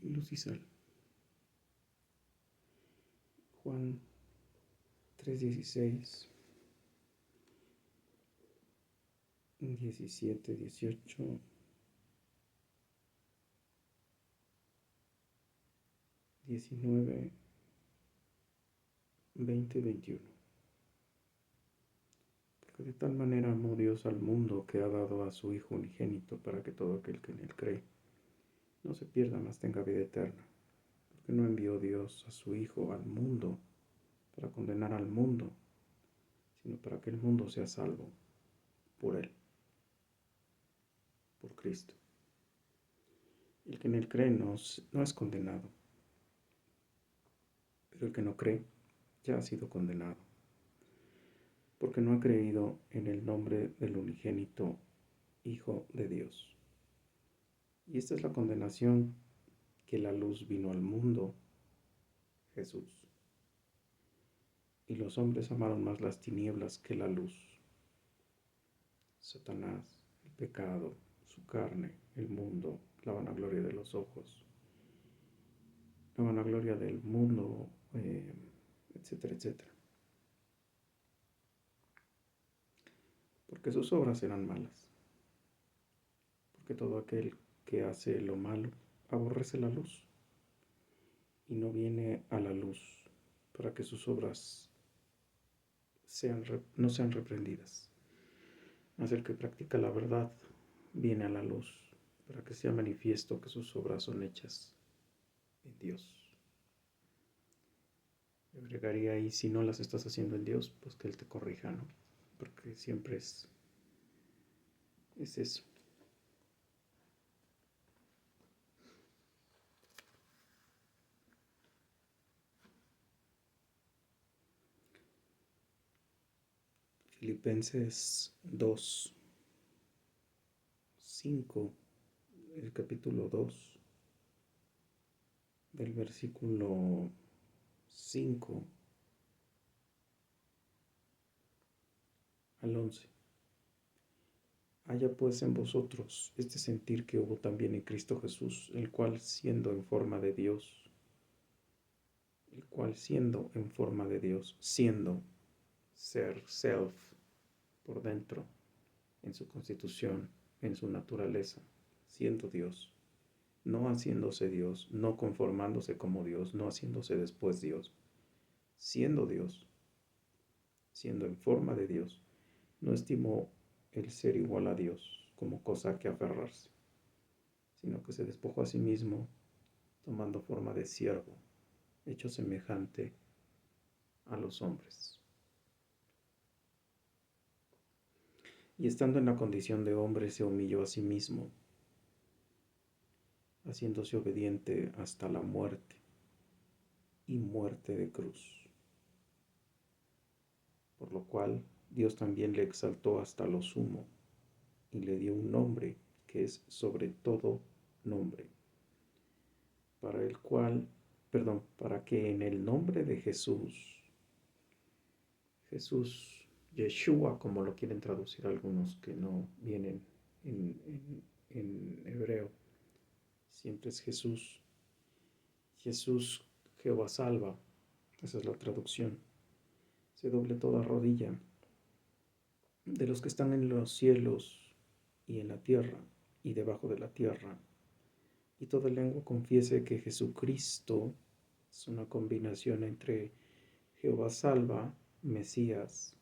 luz y sal. Juan 3:16, 17, 18, 19, 20, 21. Porque de tal manera amó Dios al mundo que ha dado a su Hijo unigénito para que todo aquel que en él cree no se pierda, mas tenga vida eterna. Porque no envió Dios a su Hijo al mundo para condenar al mundo, sino para que el mundo sea salvo por él, por Cristo. El que en él cree no es condenado, pero el que no cree ya ha sido condenado, porque no ha creído en el nombre del unigénito Hijo de Dios. Y esta es la condenación, que la luz vino al mundo, Jesús. Y los hombres amaron más las tinieblas que la luz. Satanás, el pecado, su carne, el mundo, la vanagloria de los ojos, la vanagloria del mundo, etcétera, etcétera. Porque sus obras eran malas. Porque todo aquel que hace lo malo aborrece la luz y no viene a la luz para que sus obras no sean reprendidas. Mas el que practica la verdad viene a la luz para que sea manifiesto que sus obras son hechas en Dios. Le agregaría ahí, si no las estás haciendo en Dios, pues que Él te corrija, ¿no? Porque siempre es eso. Filipenses 2, 5, el capítulo 2, del versículo 5 al 11. Haya pues en vosotros este sentir que hubo también en Cristo Jesús, el cual siendo en forma de Dios, siendo ser, self, por dentro, en su constitución, en su naturaleza, siendo Dios, no haciéndose Dios, no conformándose como Dios, no haciéndose después Dios, siendo Dios, siendo en forma de Dios, no estimó el ser igual a Dios como cosa a que aferrarse, sino que se despojó a sí mismo, tomando forma de siervo, hecho semejante a los hombres. Y estando en la condición de hombre, se humilló a sí mismo, haciéndose obediente hasta la muerte, y muerte de cruz. Por lo cual Dios también le exaltó hasta lo sumo, y le dio un nombre que es sobre todo nombre, para que en el nombre de Jesús, Yeshua, como lo quieren traducir algunos que no vienen en hebreo, siempre es Jesús. Jesús, Jehová salva, esa es la traducción. Se doble toda rodilla de los que están en los cielos y en la tierra y debajo de la tierra, y toda lengua confiese que Jesucristo es una combinación entre Jehová salva, Mesías,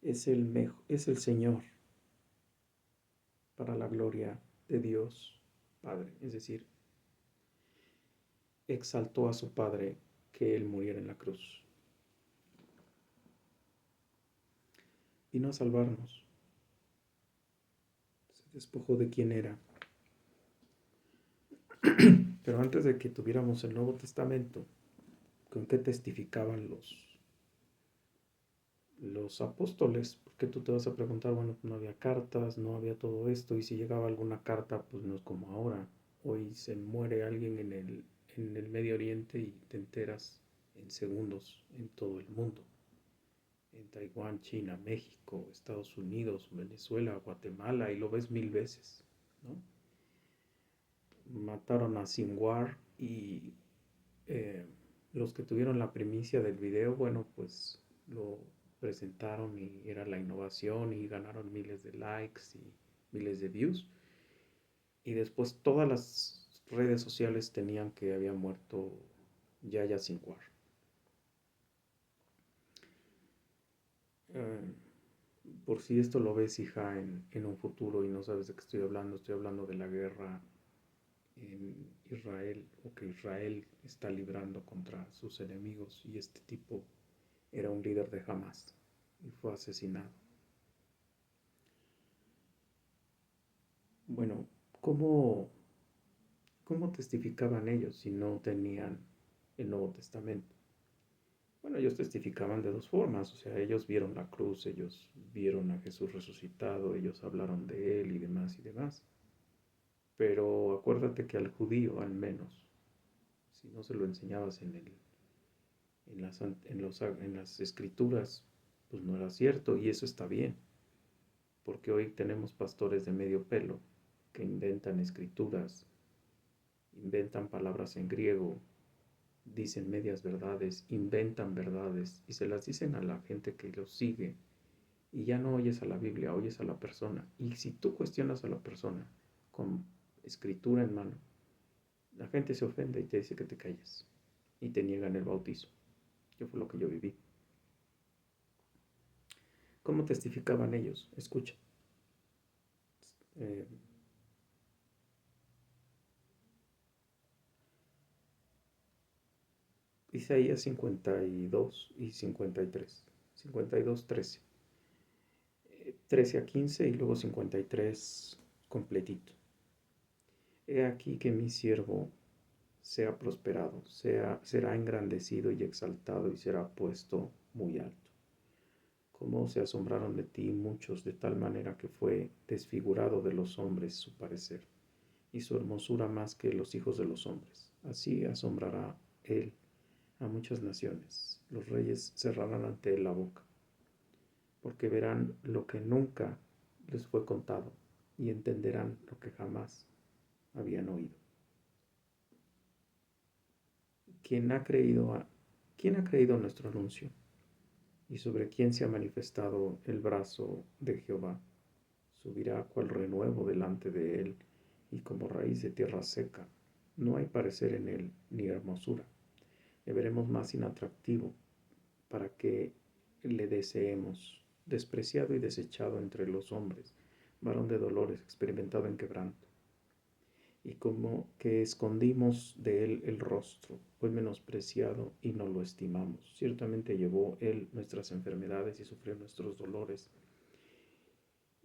es el Señor, para la gloria de Dios Padre. Es decir, exaltó a su Padre que Él muriera en la cruz. Vino a salvarnos. Se despojó de quien era. Pero antes de que tuviéramos el Nuevo Testamento, ¿con qué testificaban los apóstoles? Porque tú te vas a preguntar, bueno, no había cartas, no había todo esto, y si llegaba alguna carta, pues no es como ahora. Hoy se muere alguien en el Medio Oriente y te enteras en segundos en todo el mundo. En Taiwán, China, México, Estados Unidos, Venezuela, Guatemala, y lo ves 1000 veces, ¿no? mataron a Sinwar y eh, los que tuvieron la primicia del video, bueno, pues lo presentaron y era la innovación y ganaron miles de likes y miles de views. Y después todas las redes sociales tenían que había muerto Yaya Sinwar. Eh, por si esto lo ves, hija, en un futuro y no sabes de qué estoy hablando de la guerra en Israel o que Israel está librando contra sus enemigos y este tipo era un líder de Hamas y fue asesinado. Bueno, ¿cómo, cómo testificaban ellos si no tenían el Nuevo Testamento? Bueno, ellos testificaban de dos formas, o sea, ellos vieron la cruz, ellos vieron a Jesús resucitado, ellos hablaron de él y demás y demás. Pero acuérdate que al judío, al menos, si no se lo enseñabas en las escrituras, pues no era cierto y eso está bien, porque hoy tenemos pastores de medio pelo que inventan escrituras, inventan palabras en griego, dicen medias verdades, inventan verdades y se las dicen a la gente que los sigue y ya no oyes a la Biblia, oyes a la persona. Y si tú cuestionas a la persona con escritura en mano, la gente se ofende y te dice que te calles y te niegan el bautizo, que fue lo que yo viví. ¿Cómo testificaban ellos? Escucha. Eh, Isaías 52 y 53. 52, 13. 13 a 15 y luego 53 completito. He aquí que mi siervo sea prosperado, será engrandecido y exaltado y será puesto muy alto. Como se asombraron de ti muchos de tal manera que fue desfigurado de los hombres su parecer, y su hermosura más que los hijos de los hombres. Así asombrará él a muchas naciones. Los reyes cerrarán ante él la boca, porque verán lo que nunca les fue contado y entenderán lo que jamás habían oído. ¿Quién ha creído quién ha creído nuestro anuncio? ¿Y sobre quién se ha manifestado el brazo de Jehová? Subirá cual renuevo delante de él y como raíz de tierra seca. No hay parecer en él ni hermosura. Le veremos más inatractivo para que le deseemos, despreciado y desechado entre los hombres, varón de dolores, experimentado en quebranto, y como que escondimos de él el rostro, fue menospreciado y no lo estimamos. Ciertamente llevó él nuestras enfermedades y sufrió nuestros dolores,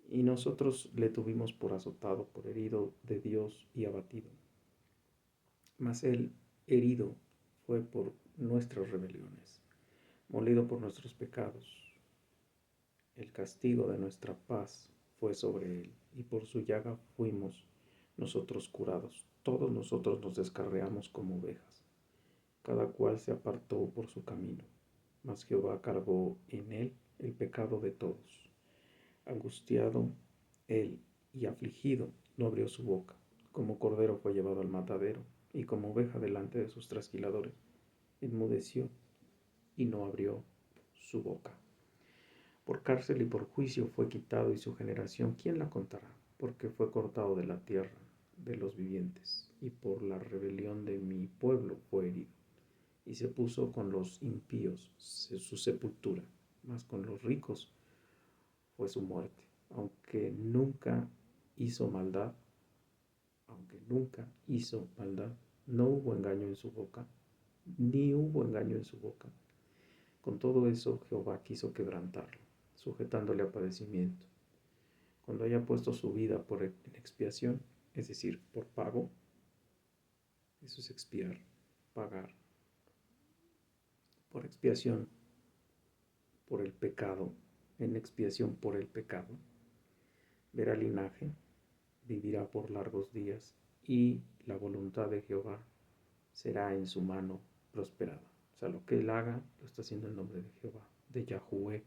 y nosotros le tuvimos por azotado, por herido de Dios y abatido. Mas él herido fue por nuestras rebeliones, molido por nuestros pecados. El castigo de nuestra paz fue sobre él, y por su llaga fuimos nosotros curados. Todos nosotros nos descarriamos como ovejas, cada cual se apartó por su camino, mas Jehová cargó en él el pecado de todos. Angustiado él y afligido, no abrió su boca. Como cordero fue llevado al matadero, y como oveja delante de sus trasquiladores, enmudeció y no abrió su boca. Por cárcel y por juicio fue quitado, y su generación, ¿quién la contará? Porque fue cortado de la tierra de los vivientes, y por la rebelión de mi pueblo fue herido. Y se puso con los impíos su sepultura, mas con los ricos fue su muerte. Hizo maldad, Aunque nunca hizo maldad, no hubo engaño en su boca, ni hubo engaño en su boca. Con todo eso Jehová quiso quebrantarlo, sujetándole a padecimiento. Cuando haya puesto su vida en expiación, es decir, por pago, eso es expiar, pagar, por expiación, por el pecado, en expiación por el pecado, verá linaje, vivirá por largos días, y la voluntad de Jehová será en su mano prosperada. O sea, lo que él haga, lo está haciendo en nombre de Jehová, de Yahuwah.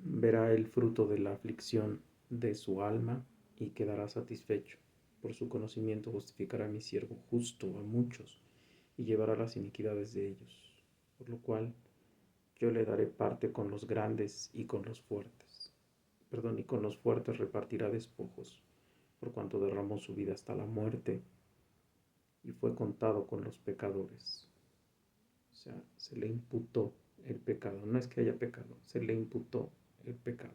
Verá el fruto de la aflicción de su alma y quedará satisfecho. Por su conocimiento justificará a mi siervo justo a muchos y llevará las iniquidades de ellos. Por lo cual yo le daré parte con los grandes y con los fuertes. Perdón, y con los fuertes repartirá despojos, por cuanto derramó su vida hasta la muerte y fue contado con los pecadores. O sea, se le imputó el pecado. No es que haya pecado, se le imputó el pecado.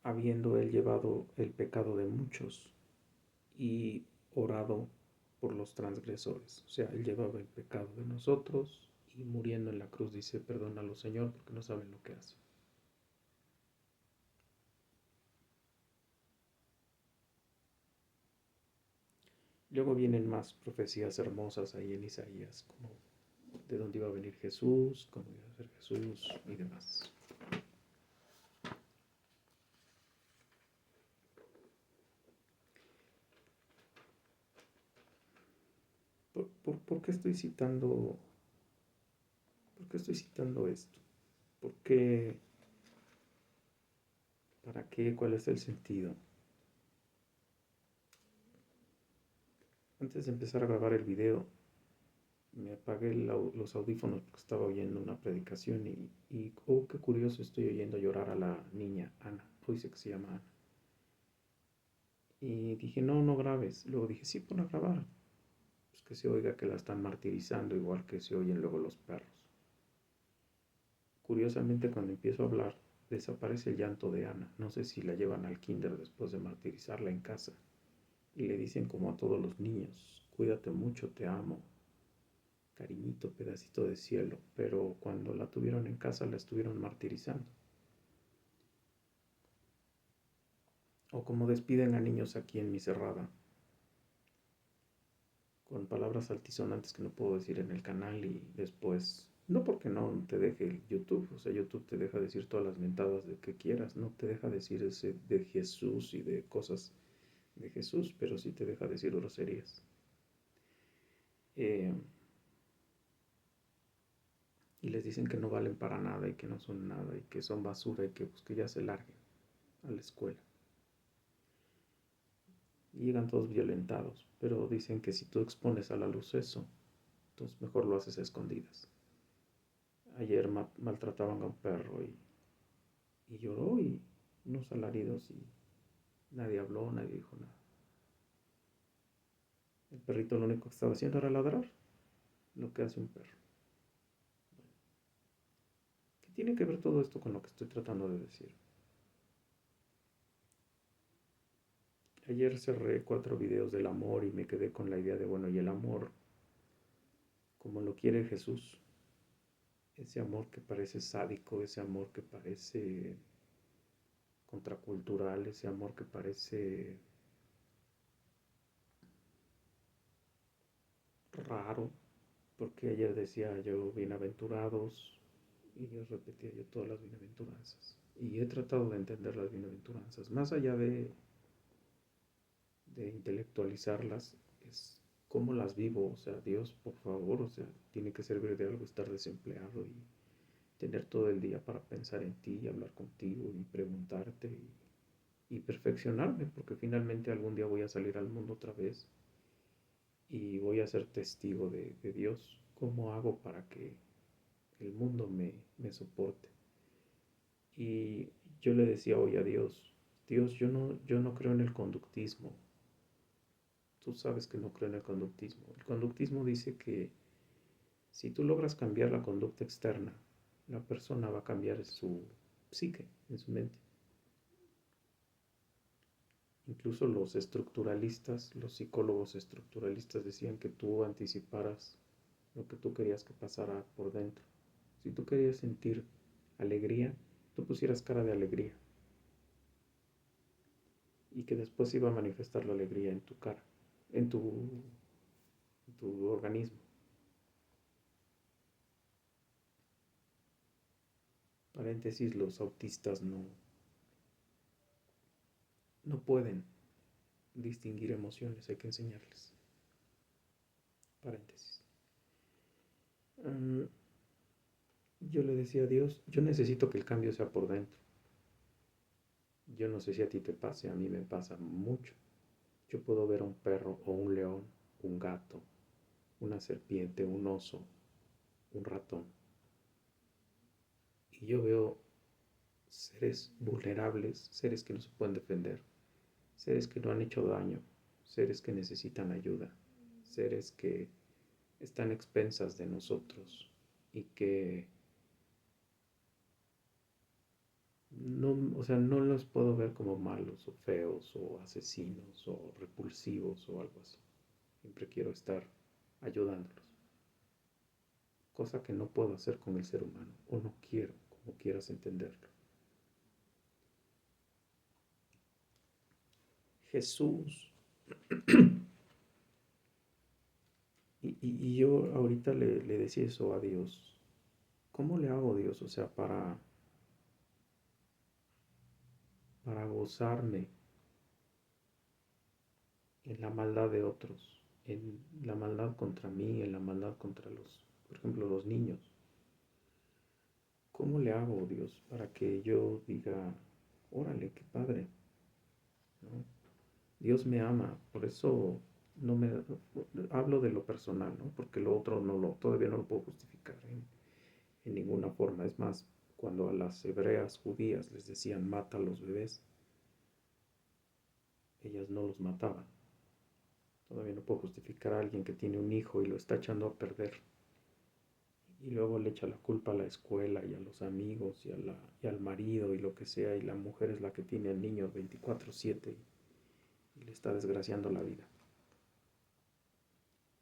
Habiendo él llevado el pecado de muchos y orado por los transgresores. O sea, él llevaba el pecado de nosotros y muriendo en la cruz dice, perdónalo, Señor, porque no saben lo que hacen. Luego vienen más profecías hermosas ahí en Isaías, como de dónde iba a venir Jesús, cómo iba a ser Jesús y demás. ¿Por qué estoy citando? ¿Por qué estoy citando esto? ¿Por qué? ¿Para qué? ¿Cuál es el sentido? Antes de empezar a grabar el video, me apagué los audífonos porque estaba oyendo una predicación oh, qué curioso, estoy oyendo llorar a la niña Ana. Hoy sé que se llama Ana. Y dije, no, no grabes. Luego dije, sí, pon a grabar. Pues que se oiga que la están martirizando, igual que se oyen luego los perros. Curiosamente, cuando empiezo a hablar, desaparece el llanto de Ana. No sé si la llevan al kinder después de martirizarla en casa. Y le dicen como a todos los niños, cuídate mucho, te amo, cariñito, pedacito de cielo. Pero cuando la tuvieron en casa la estuvieron martirizando. O como despiden a niños aquí en mi cerrada, con palabras altisonantes que no puedo decir en el canal y después, no porque no te deje el YouTube, o sea, YouTube te deja decir todas las mentadas de que quieras, no te deja decir ese de Jesús y de cosas de Jesús, pero sí te deja decir groserías. Eh, y les dicen que no valen para nada y que no son nada y que son basura y que, pues, que ya se larguen a la escuela. Y llegan todos violentados, pero dicen que si tú expones a la luz eso, entonces mejor lo haces a escondidas. Ayer maltrataban a un perro y lloró y unos alaridos y nadie habló, nadie dijo nada. El perrito lo único que estaba haciendo era ladrar, lo que hace un perro. ¿Qué tiene que ver todo esto con lo que estoy tratando de decir? Ayer cerré 4 videos del amor y me quedé con la idea de, bueno, y el amor, como lo quiere Jesús, ese amor que parece sádico, ese amor que parece contracultural, ese amor que parece raro, porque ayer decía yo bienaventurados y yo repetía yo todas las bienaventuranzas. Y he tratado de entender las bienaventuranzas, más allá de intelectualizarlas, es cómo las vivo. O sea, Dios, por favor, o sea, tiene que servir de algo estar desempleado y tener todo el día para pensar en ti y hablar contigo y preguntarte y perfeccionarme, porque finalmente algún día voy a salir al mundo otra vez y voy a ser testigo de Dios. ¿Cómo hago para que el mundo me soporte? Y yo le decía hoy a Dios, Dios, yo no creo en el conductismo. Tú sabes que no creo en el conductismo. El conductismo dice que si tú logras cambiar la conducta externa, la persona va a cambiar en su psique, en su mente. Incluso los estructuralistas, los psicólogos estructuralistas decían que tú anticiparas lo que tú querías que pasara por dentro. Si tú querías sentir alegría, tú pusieras cara de alegría y que después iba a manifestar la alegría en tu cara, en tu organismo. Paréntesis, los autistas no pueden distinguir emociones, hay que enseñarles. Paréntesis. Yo le decía a Dios, yo necesito que el cambio sea por dentro. Yo no sé si a ti te pase, a mí me pasa mucho. Yo puedo ver a un perro o un león, un gato, una serpiente, un oso, un ratón. Y yo veo seres vulnerables, seres que no se pueden defender, seres que no han hecho daño, seres que necesitan ayuda, seres que están expensas de nosotros y que no, o sea, no los puedo ver como malos o feos o asesinos o repulsivos o algo así. Siempre quiero estar ayudándolos, cosa que no puedo hacer con el ser humano o no quiero, como quieras entenderlo. Jesús. Y yo ahorita le decía eso a Dios. ¿Cómo le hago, Dios? O sea, para gozarme en la maldad de otros, en la maldad contra mí, en la maldad contra por ejemplo, los niños. ¿Cómo le hago, Dios, para que yo diga, órale, qué padre, ¿no? Dios me ama, por eso no me hablo de lo personal, ¿no? Porque lo otro todavía no lo puedo justificar en ninguna forma. Es más, cuando a las hebreas judías les decían mata a los bebés, ellas no los mataban. Todavía no puedo justificar a alguien que tiene un hijo y lo está echando a perder y luego le echa la culpa a la escuela y a los amigos y al marido y lo que sea, y la mujer es la que tiene al niño 24/7 y le está desgraciando la vida.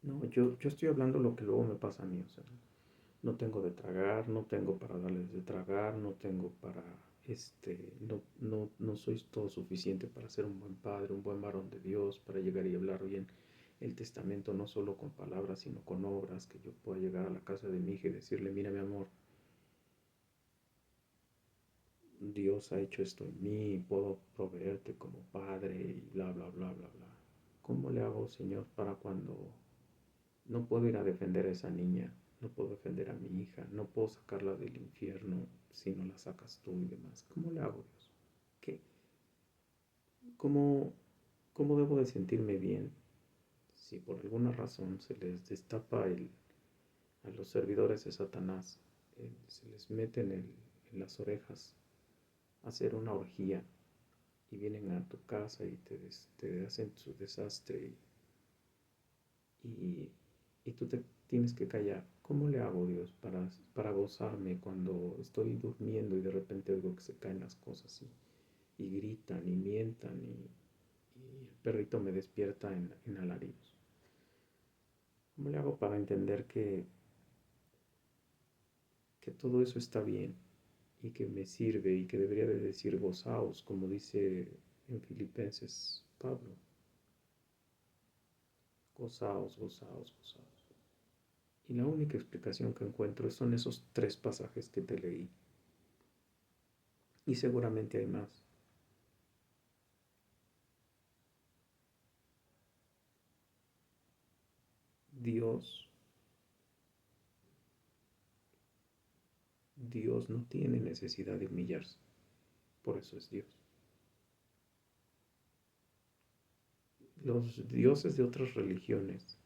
No, yo estoy hablando lo que luego me pasa a mí, o sea, no tengo de tragar, no tengo para darles de tragar, no tengo para, no soy todo suficiente para ser un buen padre, un buen varón de Dios, para llegar y hablar bien el testamento, no solo con palabras, sino con obras, que yo pueda llegar a la casa de mi hija y decirle, mira mi amor, Dios ha hecho esto en mí, puedo proveerte como padre y bla, bla, bla, bla, bla. ¿Cómo le hago, Señor, para cuando no puedo ir a defender a esa niña, no puedo defender a mi hija, no puedo sacarla del infierno si no la sacas tú y demás? ¿Cómo le hago, Dios? ¿Qué? ¿Cómo, cómo debo de sentirme bien si por alguna razón se les destapa a los servidores de Satanás, se les mete en las orejas hacer una orgía y vienen a tu casa y te hacen su desastre y, y tú te tienes que callar? ¿Cómo le hago, Dios, para gozarme cuando estoy durmiendo y de repente oigo que se caen las cosas y gritan y mientan y el perrito me despierta en alaridos? ¿Cómo le hago para entender que todo eso está bien y que me sirve y que debería de decir gozaos, como dice en Filipenses Pablo? Gozaos, gozaos, gozaos. Y la única explicación que encuentro son esos 3 pasajes que te leí. Y seguramente hay más. Dios, Dios no tiene necesidad de humillarse. Por eso es Dios. Los dioses de otras religiones,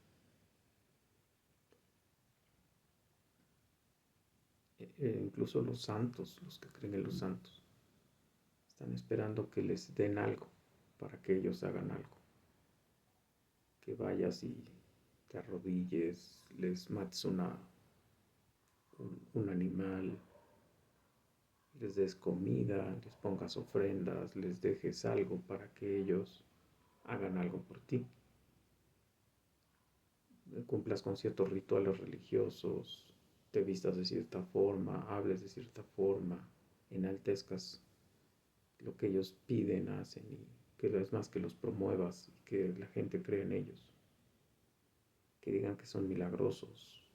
incluso los santos, los que creen en los santos, están esperando que les den algo para que ellos hagan algo. Que vayas y te arrodilles, les mates un animal, les des comida, les pongas ofrendas, les dejes algo para que ellos hagan algo por ti. Cumplas con ciertos rituales religiosos, te vistas de cierta forma, hables de cierta forma, enaltezcas lo que ellos piden, hacen, y que es más que los promuevas y que la gente crea en ellos, que digan que son milagrosos,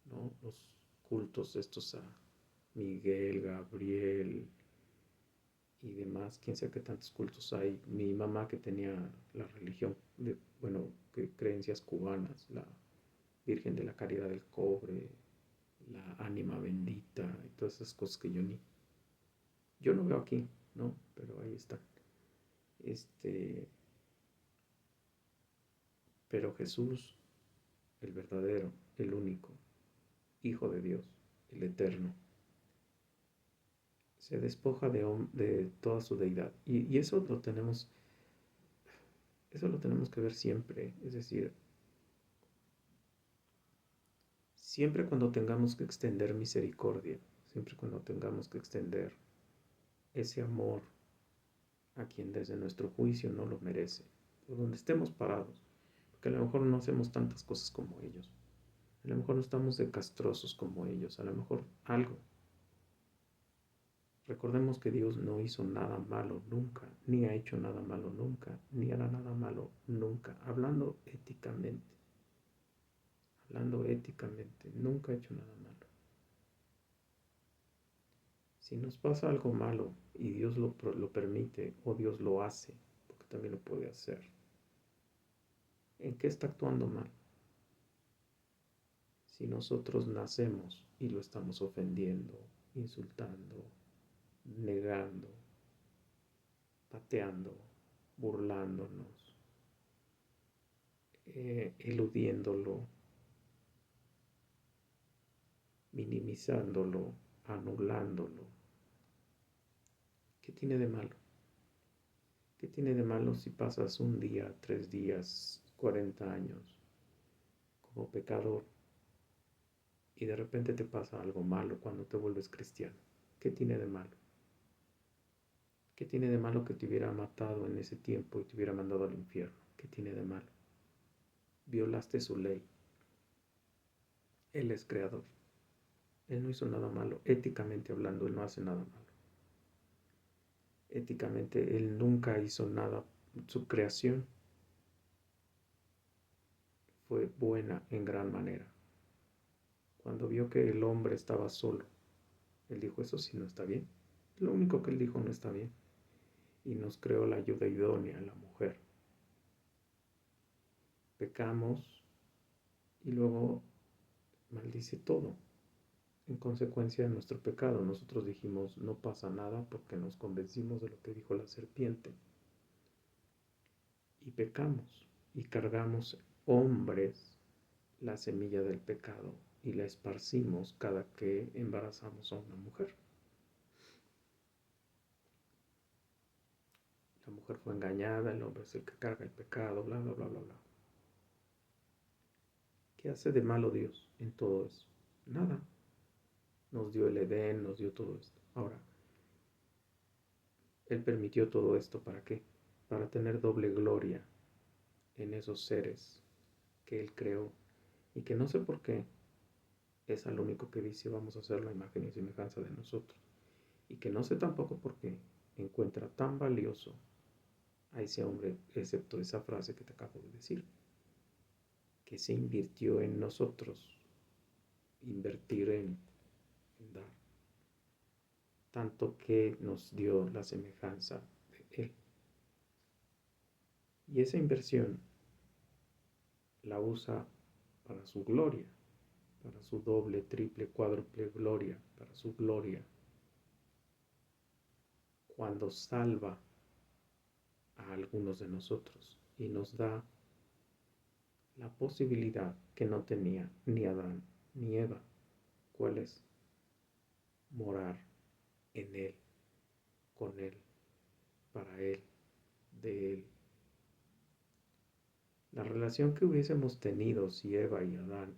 ¿no? Los cultos estos a Miguel, Gabriel y demás, quién sabe qué tantos cultos hay. Mi mamá, que tenía la religión bueno, que creencias cubanas, la Virgen de la Caridad del Cobre, la Ánima Bendita y todas esas cosas que yo no veo aquí. ¿no? Pero ahí están. Pero Jesús, el verdadero, el único, Hijo de Dios, el eterno, se despoja de toda su deidad. Y eso lo tenemos que ver siempre. Es decir, siempre cuando tengamos que extender misericordia, siempre cuando tengamos que extender ese amor a quien desde nuestro juicio no lo merece, por donde estemos parados, porque a lo mejor no hacemos tantas cosas como ellos, a lo mejor no estamos de castrosos como ellos, a lo mejor algo. Recordemos que Dios no hizo nada malo nunca, ni ha hecho nada malo nunca, ni hará nada malo nunca. Hablando éticamente, nunca ha hecho nada malo. Si nos pasa algo malo y Dios lo permite o Dios lo hace, porque también lo puede hacer, ¿en qué está actuando mal? Si nosotros nacemos y lo estamos ofendiendo, insultando, negando, pateando, burlándonos, eludiéndolo, minimizándolo, anulándolo. ¿Qué tiene de malo? ¿Qué tiene de malo si pasas un día, 3 días, 40 años como pecador y de repente te pasa algo malo cuando te vuelves cristiano? ¿Qué tiene de malo? ¿Qué tiene de malo que te hubiera matado en ese tiempo y te hubiera mandado al infierno? ¿Qué tiene de malo? Violaste su ley. Él es creador. Él no hizo nada malo. Éticamente hablando, Él no hace nada malo. Éticamente, Él nunca hizo nada. Su creación fue buena en gran manera. Cuando vio que el hombre estaba solo, Él dijo, eso sí no está bien. Lo único que Él dijo no está bien. Y nos creó la ayuda idónea, la mujer. Pecamos y luego maldice todo. En consecuencia de nuestro pecado, nosotros dijimos, no pasa nada porque nos convencimos de lo que dijo la serpiente. Y pecamos y cargamos hombres la semilla del pecado y la esparcimos cada que embarazamos a una mujer. La mujer fue engañada, el hombre es el que carga el pecado, bla, bla, bla, bla, bla. ¿Qué hace de malo Dios en todo eso? Nada. Nos dio el Edén, nos dio todo esto. Ahora, Él permitió todo esto, ¿para qué? Para tener doble gloria en esos seres que Él creó y que no sé por qué es al único que dice vamos a hacer la imagen y semejanza de nosotros, y que no sé tampoco por qué encuentra tan valioso a ese hombre, excepto esa frase que te acabo de decir, que se invirtió en nosotros, invertir en dar, tanto que nos dio la semejanza de Él. Y esa inversión la usa para su gloria, para su doble, triple, cuádruple gloria, para su gloria, cuando salva a algunos de nosotros y nos da la posibilidad que no tenía ni Adán ni Eva. ¿Cuál es? Morar en Él, con Él, para Él, de Él. La relación que hubiésemos tenido si Eva y Adán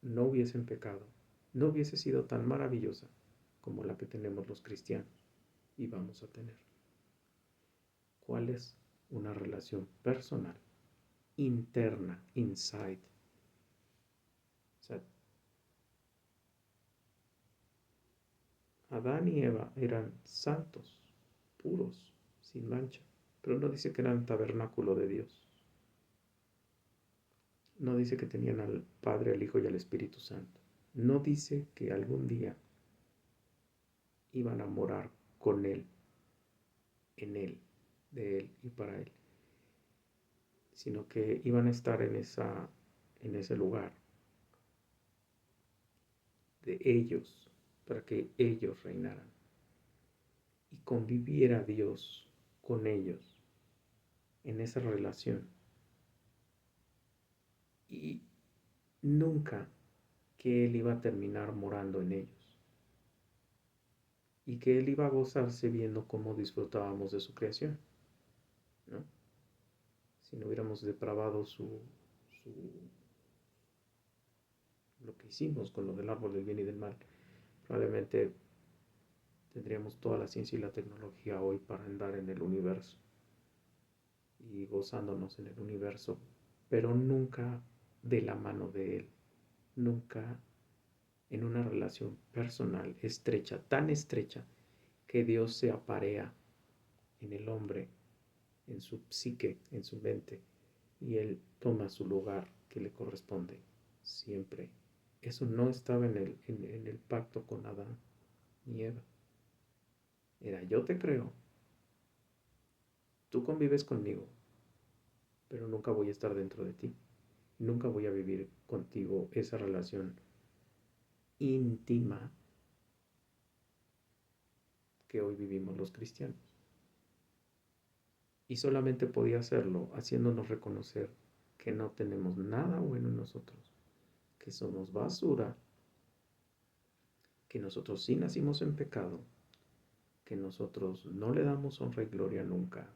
no hubiesen pecado, no hubiese sido tan maravillosa como la que tenemos los cristianos y vamos a tener. ¿Cuál es? Una relación personal, interna, inside. O sea, Adán y Eva eran santos, puros, sin mancha, pero no dice que eran tabernáculo de Dios. No dice que tenían al Padre, al Hijo y al Espíritu Santo. No dice que algún día iban a morar con Él, en Él, de Él y para Él, sino que iban a estar en ese lugar de ellos, para que ellos reinaran. y conviviera Dios con ellos en esa relación. Y nunca que Él iba a terminar morando en ellos y que Él iba a gozarse viendo cómo disfrutábamos de su creación, ¿no? Si no hubiéramos depravado su, lo que hicimos con lo del árbol del bien y del mal, probablemente tendríamos toda la ciencia y la tecnología hoy para andar en el universo y gozándonos en el universo, pero nunca de la mano de Él, nunca en una relación personal estrecha, tan estrecha que Dios se aparea en el hombre, en su psique, en su mente, y Él toma su lugar que le corresponde siempre. Eso no estaba en el pacto con Adán ni Eva. Era yo te creo, tú convives conmigo, pero nunca voy a estar dentro de ti. Nunca voy a vivir contigo esa relación íntima que hoy vivimos los cristianos. Y solamente podía hacerlo haciéndonos reconocer que no tenemos nada bueno en nosotros, que somos basura, que nosotros sí nacimos en pecado, que nosotros no le damos honra y gloria nunca,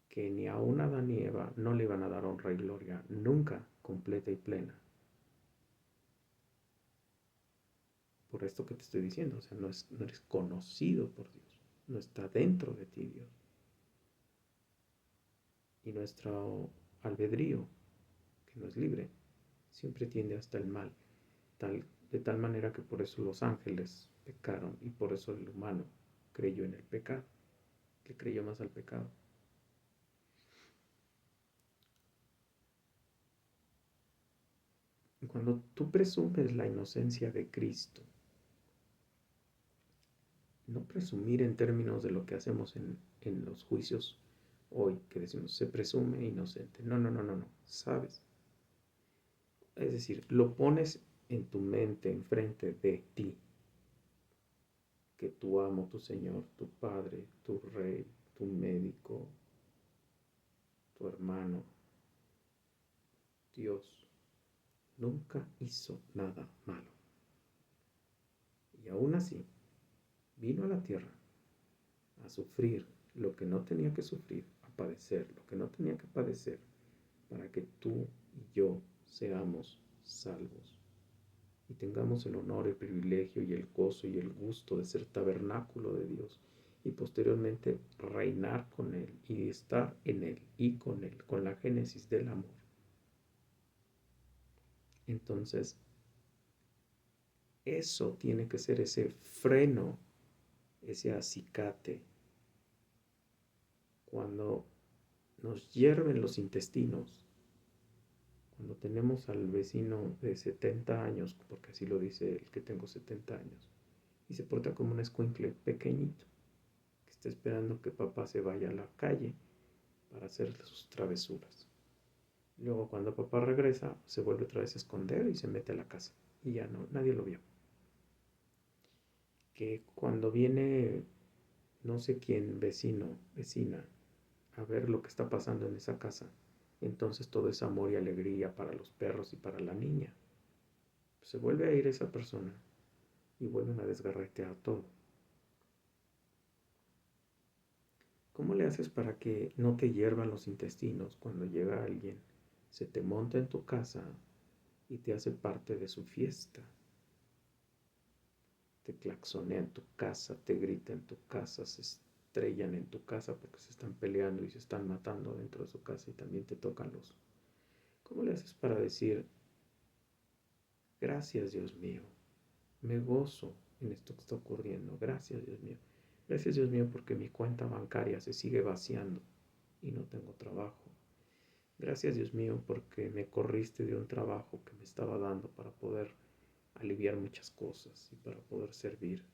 que ni aun Adán ni Eva no le iban a dar honra y gloria nunca completa y plena. Por esto que te estoy diciendo, o sea, no eres conocido por Dios, no está dentro de ti Dios. Y nuestro albedrío, que no es libre, siempre tiende hasta el mal, de tal manera que por eso los ángeles pecaron y por eso el humano creyó en el pecado, que creyó más al pecado. Y cuando tú presumes la inocencia de Cristo, no presumir en términos de lo que hacemos en los juicios hoy, que decimos se presume inocente. No, no, no, no, no, sabes. Es decir, lo pones en tu mente, enfrente de ti, que tu amo, tu Señor, tu Padre, tu Rey, tu médico, tu hermano, Dios, nunca hizo nada malo. Y aún así, vino a la tierra a sufrir lo que no tenía que sufrir, a padecer lo que no tenía que padecer, para que tú y yo seamos salvos y tengamos el honor, el privilegio y el gozo y el gusto de ser tabernáculo de Dios y posteriormente reinar con Él y estar en Él y con Él, con la génesis del amor. Entonces, eso tiene que ser ese freno, ese acicate, cuando nos hierven los intestinos, cuando tenemos al vecino de 70 años, porque así lo dice el que tengo 70 años, y se porta como un escuincle pequeñito, que está esperando que papá se vaya a la calle para hacer sus travesuras. Luego cuando papá regresa, se vuelve otra vez a esconder y se mete a la casa. Y ya no, nadie lo vio. Que cuando viene no sé quién, vecino, vecina, a ver lo que está pasando en esa casa, entonces todo es amor y alegría para los perros y para la niña. Se vuelve a ir esa persona y vuelven a desgarretear todo. ¿Cómo le haces para que no te hiervan los intestinos cuando llega alguien, se te monta en tu casa y te hace parte de su fiesta? Te claxonea en tu casa, te grita en tu casa, se estrellan en tu casa porque se están peleando y se están matando dentro de su casa y también te tocan los... ¿Cómo le haces para decir, gracias Dios mío, me gozo en esto que está ocurriendo, gracias Dios mío, gracias Dios mío porque mi cuenta bancaria se sigue vaciando y no tengo trabajo? Gracias Dios mío porque me corriste de un trabajo que me estaba dando para poder aliviar muchas cosas y para poder servir.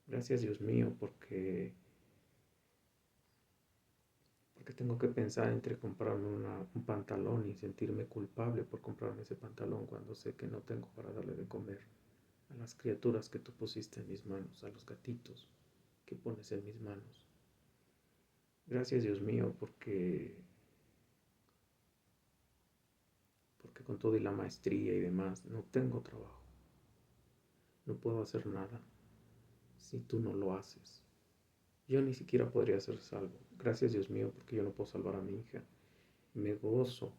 Gracias Dios mío porque tengo que pensar entre comprarme un pantalón y sentirme culpable por comprarme ese pantalón cuando sé que no tengo para darle de comer a las criaturas que tú pusiste en mis manos, a los gatitos que pones en mis manos. Gracias, Dios mío, porque con todo y la maestría y demás, no tengo trabajo. No puedo hacer nada si tú no lo haces. Yo ni siquiera podría ser salvo. Gracias, Dios mío, porque yo no puedo salvar a mi hija. Me gozo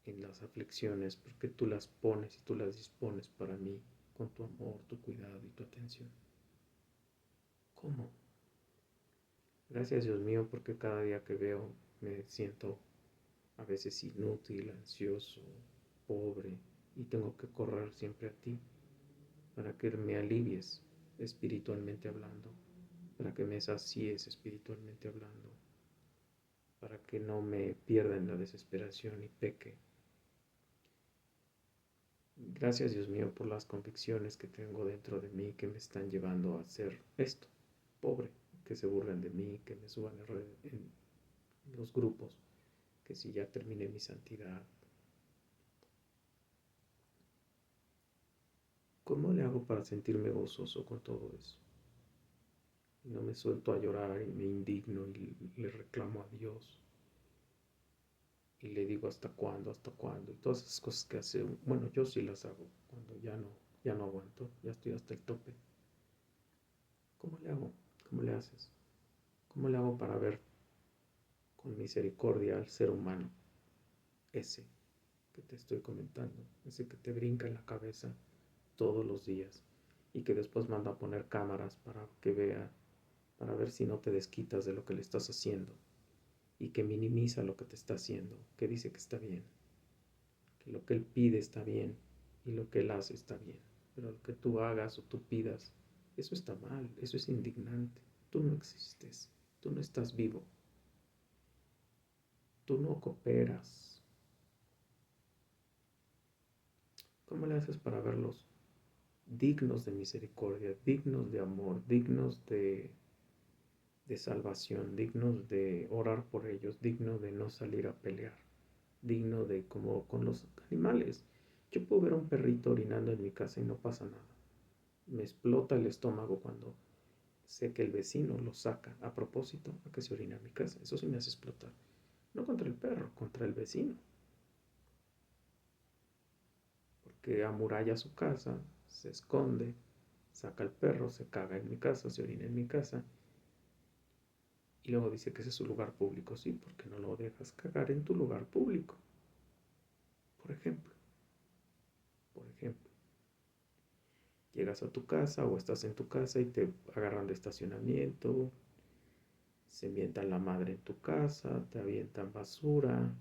en las aflicciones porque tú las pones y tú las dispones para mí con tu amor, tu cuidado y tu atención. ¿Cómo? Gracias, Dios mío, porque cada día que veo me siento a veces inútil, ansioso, pobre, y tengo que correr siempre a ti para que me alivies espiritualmente hablando, para que me sacies espiritualmente hablando, para que no me pierda en la desesperación y peque. Gracias, Dios mío, por las convicciones que tengo dentro de mí que me están llevando a ser esto, pobre, que se burlen de mí, que me suban en los grupos, que si ya terminé mi santidad. ¿Cómo le hago para sentirme gozoso con todo eso? Y no me suelto a llorar y me indigno y le reclamo a Dios. Y le digo hasta cuándo. Y todas esas cosas que hace, bueno, yo sí las hago cuando ya no aguanto, ya estoy hasta el tope. ¿Cómo le hago? ¿Cómo le haces? ¿Cómo le hago para ver con misericordia al ser humano? Ese que te estoy comentando, ese que te brinca en la cabeza todos los días y que después manda a poner cámaras para que vea, para ver si no te desquitas de lo que le estás haciendo y que minimiza lo que te está haciendo, que dice que está bien, que lo que él pide está bien y lo que él hace está bien, pero lo que tú hagas o tú pidas, eso está mal, eso es indignante, tú no existes, tú no estás vivo, tú no cooperas. ¿Cómo le haces para verlos dignos de misericordia, dignos de amor, dignos de salvación, dignos de orar por ellos, dignos de no salir a pelear, digno de como con los animales? Yo puedo ver a un perrito orinando en mi casa y no pasa nada. Me explota el estómago cuando sé que el vecino lo saca a propósito a que se orina en mi casa. Eso sí me hace explotar. No contra el perro, contra el vecino. Porque amuralla su casa, se esconde, saca al perro, se caga en mi casa, se orina en mi casa y luego dice que ese es su lugar público. Sí, porque no lo dejas cagar en tu lugar público. Por ejemplo, por ejemplo, llegas a tu casa o estás en tu casa y te agarran de estacionamiento, se mientan la madre en tu casa, te avientan basura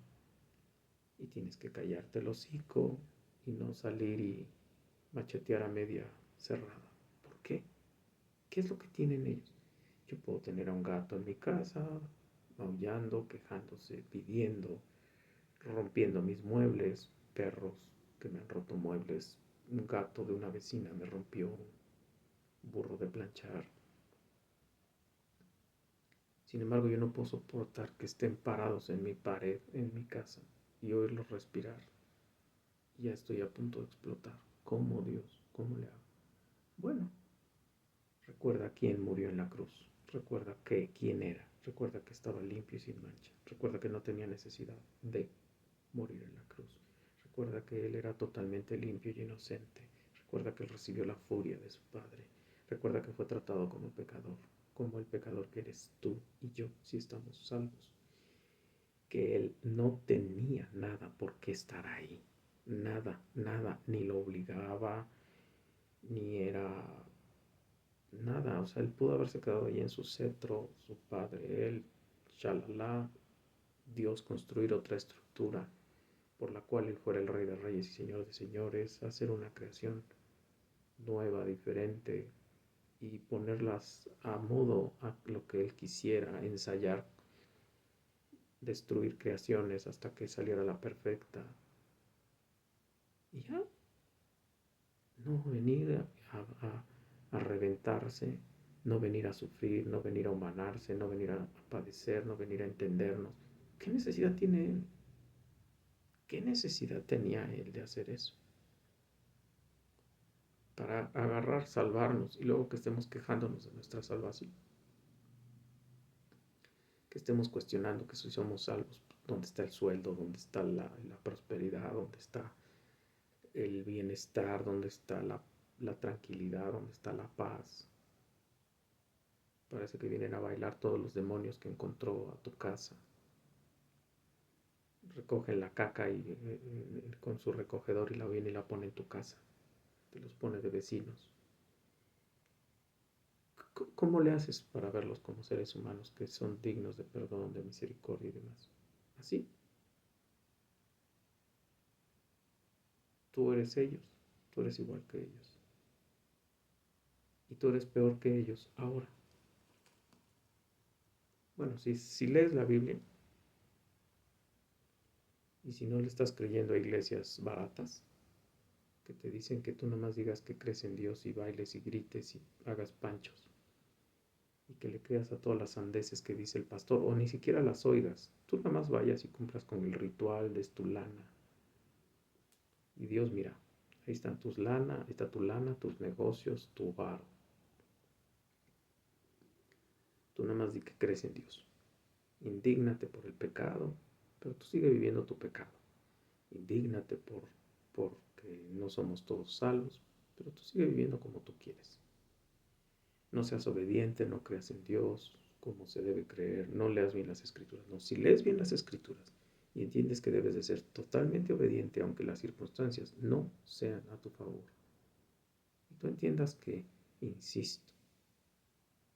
y tienes que callarte el hocico y no salir y machetear a media cerrada. ¿Por qué? ¿Qué es lo que tienen ellos? Yo puedo tener a un gato en mi casa, maullando, quejándose, pidiendo, rompiendo mis muebles, perros que me han roto muebles, un gato de una vecina me rompió un burro de planchar. Sin embargo, yo no puedo soportar que estén parados en mi pared, en mi casa, y oírlos respirar. Ya estoy a punto de explotar. ¿Cómo, Dios? ¿Cómo le hago? Bueno, recuerda quién murió en la cruz. Recuerda quién era. Recuerda que estaba limpio y sin mancha. Recuerda que no tenía necesidad de morir en la cruz. Recuerda que Él era totalmente limpio y inocente. Recuerda que Él recibió la furia de su Padre. Recuerda que fue tratado como pecador, como el pecador que eres tú y yo, si estamos salvos. Que Él no tenía nada por qué estar ahí. Nada, nada, ni lo obligaba, ni era nada. O sea, Él pudo haberse quedado ahí en su cetro, su Padre, Él, shalala, Dios construir otra estructura por la cual Él fuera el Rey de Reyes y Señor de Señores, hacer una creación nueva, diferente y ponerlas a modo a lo que Él quisiera, ensayar, destruir creaciones hasta que saliera la perfecta. Y ya, no venir a reventarse, no venir a sufrir, no venir a humanarse, no venir a padecer, no venir a entendernos. ¿Qué necesidad tiene Él? ¿Qué necesidad tenía Él de hacer eso? para agarrar, salvarnos y luego que estemos quejándonos de nuestra salvación, que estemos cuestionando que si somos salvos, dónde está el sueldo, dónde está la prosperidad, dónde está el bienestar, dónde está la tranquilidad, dónde está la paz. Parece que vienen a bailar todos los demonios que encontró a tu casa. Recogen la caca con su recogedor y la viene y la pone en tu casa. Te los pone de vecinos. ¿Cómo le haces para verlos como seres humanos que son dignos de perdón, de misericordia y demás? Así. Tú eres ellos. Tú eres igual que ellos. Y tú eres peor que ellos ahora. Bueno, si lees la Biblia y si no le estás creyendo a iglesias baratas que te dicen que tú nomás digas que crees en Dios y bailes y grites y hagas panchos y que le creas a todas las sandeces que dice el pastor o ni siquiera las oigas, tú nada más vayas y cumplas con el ritual, des tu lana y Dios mira, ahí están tus lana, ahí está tu lana, tus negocios, tu varo. Tú nada más di que crees en Dios. Indígnate por el pecado, pero tú sigue viviendo tu pecado. Indígnate porque no somos todos salvos, pero tú sigue viviendo como tú quieres. No seas obediente, no creas en Dios como se debe creer, no leas bien las escrituras. No, si lees bien las escrituras y entiendes que debes de ser totalmente obediente aunque las circunstancias no sean a tu favor. Y tú entiendas que, insisto,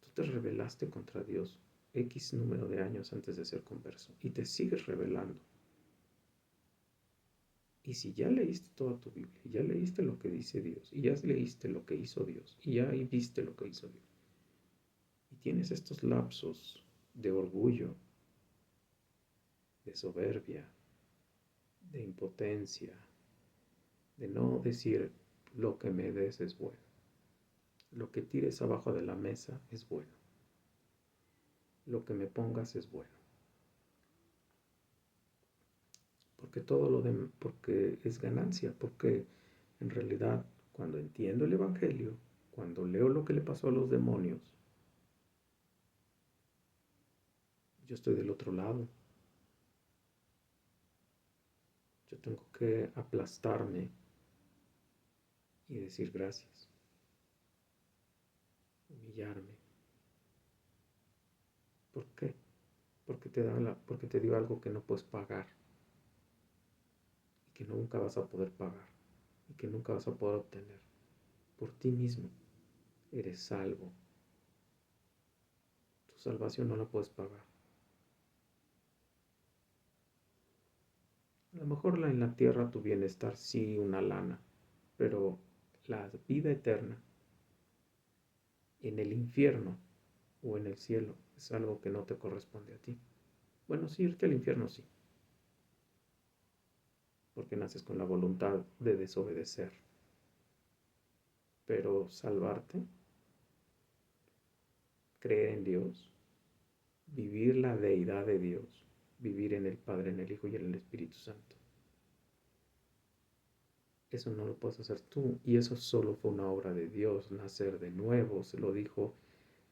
tú te rebelaste contra Dios X número de años antes de ser converso y te sigues rebelando. Y si ya leíste toda tu Biblia, ya leíste lo que dice Dios, y ya leíste lo que hizo Dios, y ya viste lo que hizo Dios, y tienes estos lapsos de orgullo, de soberbia, de impotencia, de no decir lo que me des es bueno, lo que tires abajo de la mesa es bueno, lo que me pongas es bueno, porque todo lo demás, porque es ganancia, porque en realidad cuando entiendo el Evangelio, cuando leo lo que le pasó a los demonios, yo estoy del otro lado. Yo tengo que aplastarme y decir gracias, humillarme. ¿Por qué? Porque te dio algo que no puedes pagar y que nunca vas a poder pagar y que nunca vas a poder obtener. Por ti mismo eres salvo. Tu salvación no la puedes pagar. A lo mejor en la tierra tu bienestar sí, una lana, pero la vida eterna en el infierno o en el cielo es algo que no te corresponde a ti. Bueno, sí, irte al infierno sí, porque naces con la voluntad de desobedecer. Pero salvarte, creer en Dios, vivir la deidad de Dios, vivir en el Padre, en el Hijo y en el Espíritu Santo. Eso no lo puedes hacer tú y eso solo fue una obra de Dios, nacer de nuevo, se lo dijo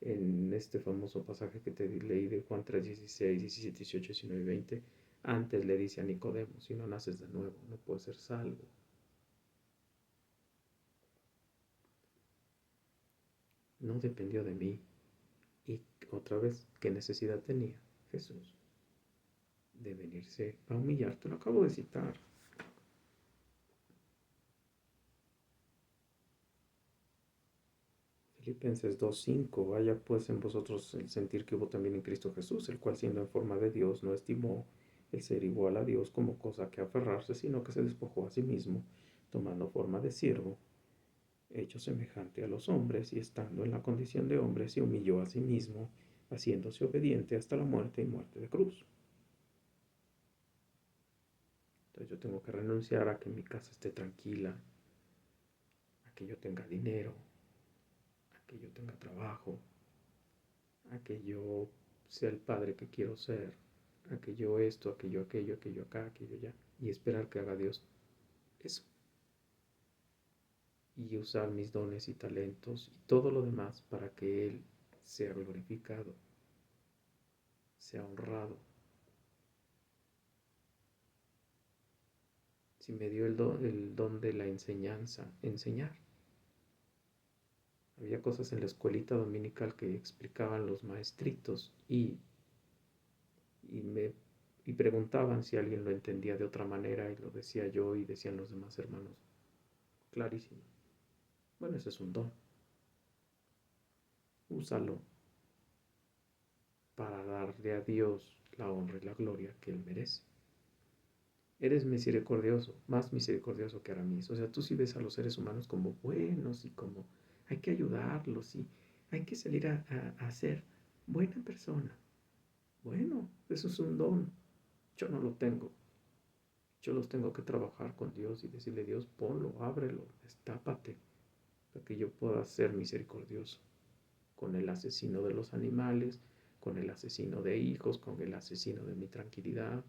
en este famoso pasaje que te leí de Juan 3, 16, 17, 18, 19 y 20. Antes le dice a Nicodemo, si no naces de nuevo, no puedes ser salvo. No dependió de mí. Y otra vez, ¿qué necesidad tenía Jesús de venirse a humillar? Te lo acabo de citar. Filipenses 2:5, vaya pues en vosotros el sentir que hubo también en Cristo Jesús, el cual siendo en forma de Dios no estimó el ser igual a Dios como cosa que aferrarse, sino que se despojó a sí mismo, tomando forma de siervo, hecho semejante a los hombres, y estando en la condición de hombre, se humilló a sí mismo, haciéndose obediente hasta la muerte y muerte de cruz. Entonces yo tengo que renunciar a que mi casa esté tranquila, a que yo tenga dinero, a que yo tenga trabajo, a que yo sea el padre que quiero ser, a que yo esto, a que yo aquello, a que yo acá, a que yo allá, y esperar que haga Dios eso. y usar mis dones y talentos y todo lo demás para que Él sea glorificado, sea honrado. Si me dio el don de la enseñanza, enseñar. Había cosas en la escuelita dominical que explicaban los maestritos y me y preguntaban si alguien lo entendía de otra manera y lo decía yo y decían los demás hermanos. Clarísimo. Bueno, ese es un don. Úsalo para darle a Dios la honra y la gloria que Él merece. Eres misericordioso, más misericordioso que Aramis. O sea, tú sí ves a los seres humanos como buenos y como hay que ayudarlos y hay que salir a ser buena persona. Bueno, eso es un don. Yo no lo tengo. Yo los tengo que trabajar con Dios y decirle, Dios, ponlo, ábrelo, destápate, para que yo pueda ser misericordioso con el asesino de los animales, con el asesino de hijos, con el asesino de mi tranquilidad,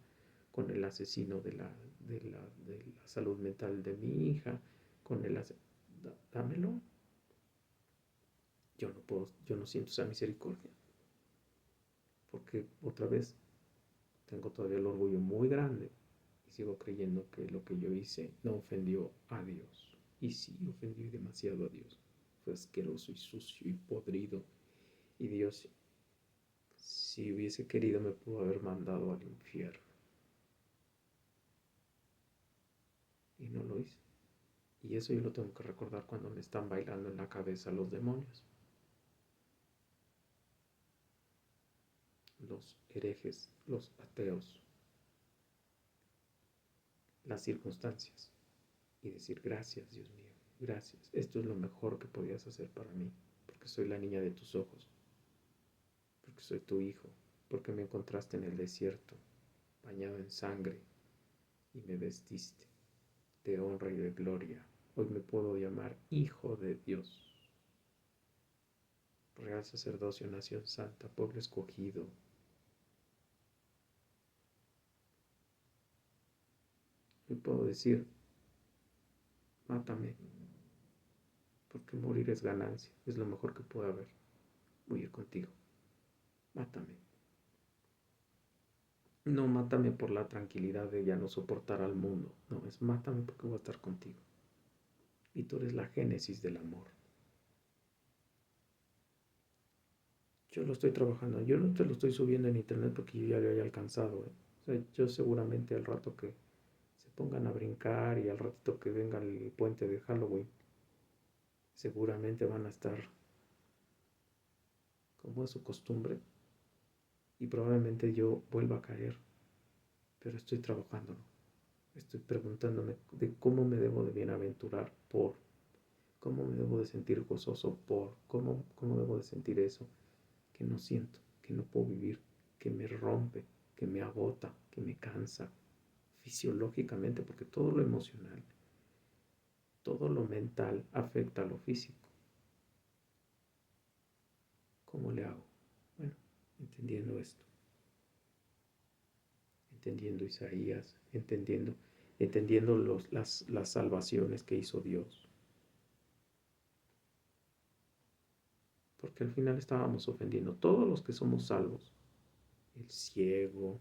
con el asesino de la salud mental de mi hija, con el dámelo. Yo no puedo, yo no siento esa misericordia, porque otra vez tengo todavía el orgullo muy grande y sigo creyendo que lo que yo hice no ofendió a Dios. Y sí, ofendí demasiado a Dios. Fue asqueroso y sucio y podrido. Y Dios, si hubiese querido, me pudo haber mandado al infierno. Y no lo hice. Y eso yo lo tengo que recordar cuando me están bailando en la cabeza los demonios, los herejes, los ateos, las circunstancias. Y decir, gracias, Dios mío, gracias. Esto es lo mejor que podías hacer para mí, porque soy la niña de tus ojos, porque soy tu hijo, porque me encontraste en el desierto, bañado en sangre, y me vestiste de honra y de gloria. Hoy me puedo llamar hijo de Dios, real sacerdocio, nación santa, pueblo escogido. Hoy puedo decir, mátame, porque morir es ganancia, es lo mejor que puede haber. Voy a ir contigo, mátame. No mátame por la tranquilidad de ya no soportar al mundo, no, es mátame porque voy a estar contigo. Y tú eres la génesis del amor. Yo lo estoy trabajando, yo no te lo estoy subiendo en internet porque yo ya lo haya alcanzado. O sea, yo seguramente al rato que se pongan a brincar y al ratito que venga el puente de Halloween, seguramente van a estar como es su costumbre y probablemente yo vuelva a caer, pero estoy trabajándolo. Estoy preguntándome de cómo me debo de bienaventurar por, cómo me debo de sentir gozoso por, cómo debo de sentir eso que no siento, que no puedo vivir, que me rompe, que me agota, que me cansa fisiológicamente, porque todo lo emocional, todo lo mental afecta a lo físico. ¿Cómo le hago? Bueno, entendiendo esto, entendiendo Isaías, entendiendo las salvaciones que hizo Dios. Porque al final estábamos ofendiendo todos los que somos salvos. El ciego,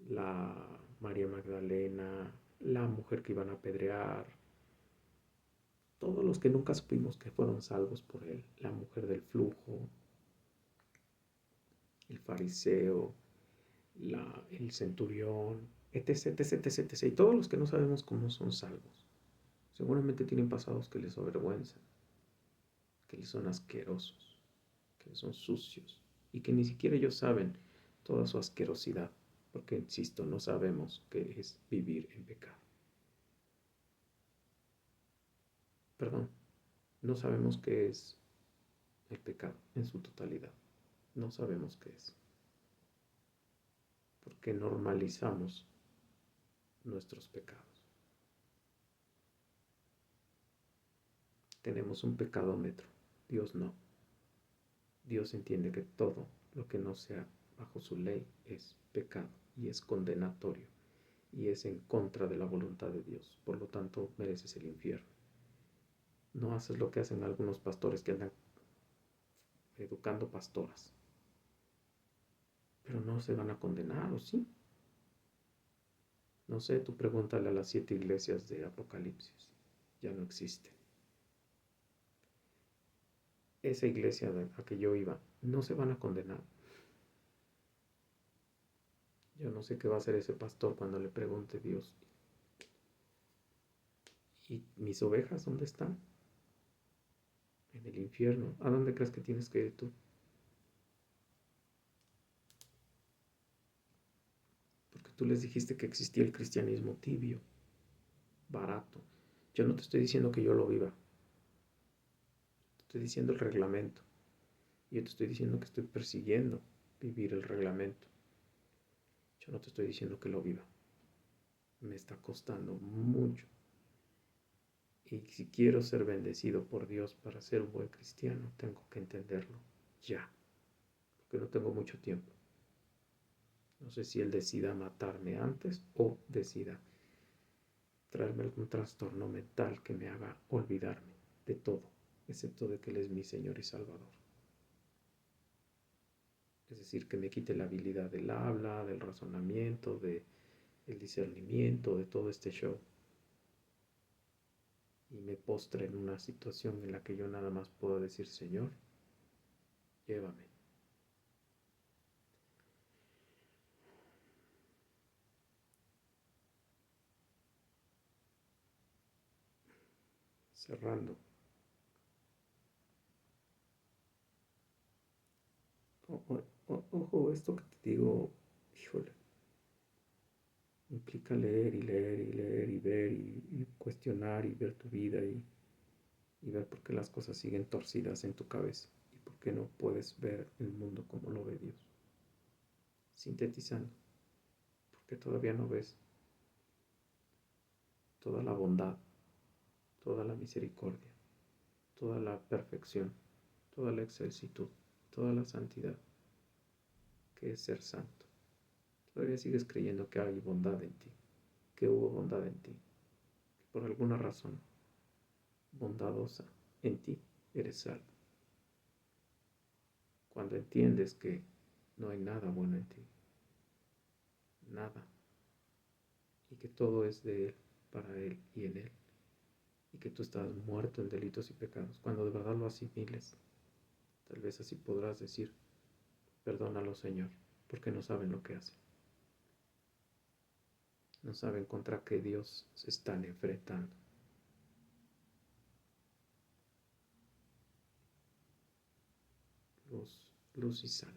la María Magdalena, la mujer que iban a apedrear, todos los que nunca supimos que fueron salvos por él, la mujer del flujo, el fariseo, el centurión, etc, etc, etc, etc. Y todos los que no sabemos cómo son salvos. Seguramente tienen pasados que les avergüenzan, que les son asquerosos, que les son sucios y que ni siquiera ellos saben toda su asquerosidad, porque, insisto, no sabemos qué es vivir en pecado. Perdón, no sabemos qué es el pecado en su totalidad. No sabemos qué es, porque normalizamos nuestros pecados. Tenemos un pecadómetro, Dios no. Dios entiende que todo lo que no sea bajo su ley es pecado y es condenatorio y es en contra de la voluntad de Dios. Por lo tanto, mereces el infierno. No haces lo que hacen algunos pastores que andan educando pastoras. Pero no se van a condenar, ¿o sí? No sé, tú pregúntale a las 7 iglesias de Apocalipsis. Ya no existen. Esa iglesia a la que yo iba, no se van a condenar. Yo no sé qué va a hacer ese pastor cuando le pregunte Dios, ¿y mis ovejas dónde están? En el infierno. ¿A dónde crees que tienes que ir tú? Porque tú les dijiste que existía el cristianismo tibio, barato. Yo no te estoy diciendo que yo lo viva. Te estoy diciendo el reglamento. Yo te estoy diciendo que estoy persiguiendo vivir el reglamento. Yo no te estoy diciendo que lo viva. Me está costando mucho. Y si quiero ser bendecido por Dios para ser un buen cristiano, tengo que entenderlo ya. Porque no tengo mucho tiempo. No sé si Él decida matarme antes o decida traerme algún trastorno mental que me haga olvidarme de todo, excepto de que Él es mi Señor y Salvador. Es decir, que me quite la habilidad del habla, del razonamiento, del discernimiento, de todo este show. Y me postre en una situación en la que yo nada más puedo decir, Señor, llévame. Cerrando. Ojo, esto que te digo, híjole, implica leer y leer y leer y ver y cuestionar y ver tu vida y ver por qué las cosas siguen torcidas en tu cabeza y por qué no puedes ver el mundo como lo ve Dios. Sintetizando, porque todavía no ves toda la bondad, toda la misericordia, toda la perfección, toda la excelsitud, toda la santidad, que es ser santo. Todavía sigues creyendo que hay bondad en ti, que hubo bondad en ti, que por alguna razón bondadosa en ti eres salvo. Cuando entiendes que no hay nada bueno en ti, nada, y que todo es de Él, para Él y en Él, y que tú estás muerto en delitos y pecados, cuando de verdad lo asimiles, tal vez así podrás decir, perdónalo Señor, porque no saben lo que hacen, no saben contra qué Dios se están enfrentando. Luz y sal.